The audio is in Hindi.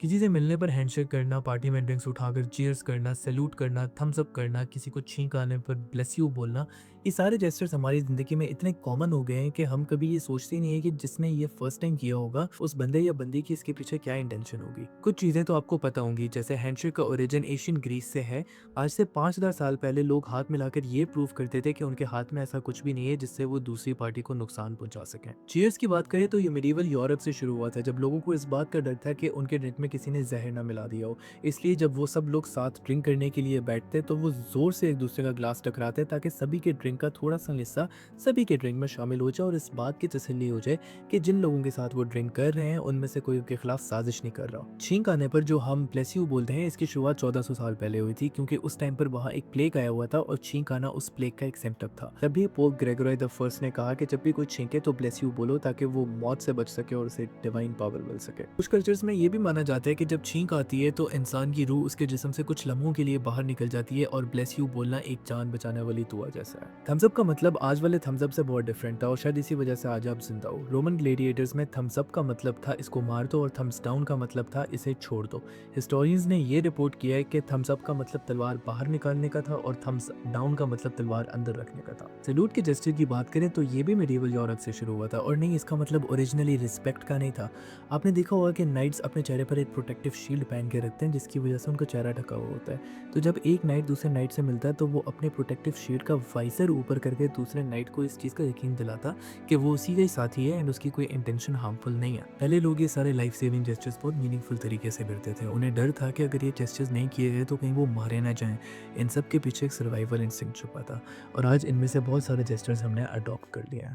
किसी से मिलने पर हैंडशेक करना, पार्टी में ड्रिंक्स उठाकर चीयर्स करना, सैल्यूट करना, थम्स अप करना, किसी को छींक आने पर ब्लेस यू बोलना, ये सारे जेस्चर्स हमारी ज़िंदगी में इतने कॉमन हो गए हैं कि हम कभी ये सोचते ही नहीं है कि जिसने ये फर्स्ट टाइम किया होगा, उस बंदे या बंदी की इसके पीछे क्या इंटेंशन होगी। कुछ चीज़ें तो आपको पता होंगी, जैसे हैंडशेक का ओरिजिन एशियन ग्रीस से है। आज से 5000 साल पहले लोग हाथ मिलाकर ये प्रूव करते थे कि उनके हाथ में ऐसा कुछ भी नहीं है जिससे वो दूसरी पार्टी को नुकसान पहुंचा सकें। चीयर्स की बात करें तो ये मिडीवल यूरोप से शुरू हुआ था, जब लोगों को इस बात का डर था कि उनके ड्रिंक में किसी ने जहर ना मिला दिया हो। इसलिए जब वो सब लोग साथ ड्रिंक करने के लिए बैठते तो वो जोर से एक दूसरे का ग्लास टकराते ताकि सभी के ड्रिंक का थोड़ा सा हिस्सा सभी के ड्रिंक में शामिल हो जाए और इस बात की तसल्ली हो जाए कि जिन लोगों के साथ वो ड्रिंक कर रहे हैं उनमें से कोई उनके खिलाफ साजिश नहीं कर रहा। छींक आने पर जो हम ब्लेस यू बोलते हैं, इसकी शुरुआत 1400 साल पहले हुई थी, क्योंकि उस टाइम पर वहाँ एक प्लेग आया हुआ था और छींक आना उस प्लेग का एक सिम्टम था। तभी पोप ग्रेगोरी द फर्स्ट ने कहा कि जब भी कोई छींके तो ब्लेस यू बोलो, ताकि वो मौत से बच सके और उसे डिवाइन पावर मिल सके। कुछ कल्चर्स में ये भी माना जाता है कि जब छींक आती है तो इंसान की रूह उसके जिस्म से कुछ लम्हों के लिए बाहर निकल जाती है और ब्लेस यू बोलना एक जान बचाने वाली दुआ जैसा है। थम्स अप का मतलब आज वाले थम्स अप से बहुत डिफरेंट था और शायद इसी वजह से आज आप जिंदा हो। रोमन ग्लेडिएटर्स में थम्स अप का मतलब था इसको मार दो और थम्स डाउन का मतलब था इसे छोड़ दो। हिस्टोरियंस ने ये रिपोर्ट किया है कि थम्स अप का मतलब तलवार बाहर निकालने का था और थम्स डाउन का मतलब तलवार अंदर रखने का था। सैल्यूट के जेस्चर की बात करें तो ये भी मेडिवल यूरोप से शुरू हुआ था और नहीं, इसका मतलब ओरिजिनली रिस्पेक्ट का नहीं था। आपने देखा होगा कि नाइट्स अपने चेहरे पर एक प्रोटेक्टिव शील्ड पहन के रखते हैं जिसकी वजह से उनका चेहरा ढका हुआ होता है। तो जब एक नाइट दूसरे नाइट से मिलता है तो वो अपने प्रोटेक्टिव शील्ड का वाइजर ऊपर करके दूसरे नाइट को इस चीज़ का यकीन दिलाता कि वो उसी का ही साथी है एंड उसकी कोई इंटेंशन हार्मफुल नहीं है। पहले लोग ये सारे लाइफ सेविंग जेस्चर्स बहुत मीनिंगफुल तरीके से करते थे। उन्हें डर था कि अगर ये जेस्चर्स नहीं किए गए तो कहीं वो मारे ना जाएं। इन सब के पीछे एक सर्वाइवल इंस्टिंक्ट छुपा था और आज इनमें से बहुत सारे जेस्चर्स हमने अडॉप्ट कर लिए हैं।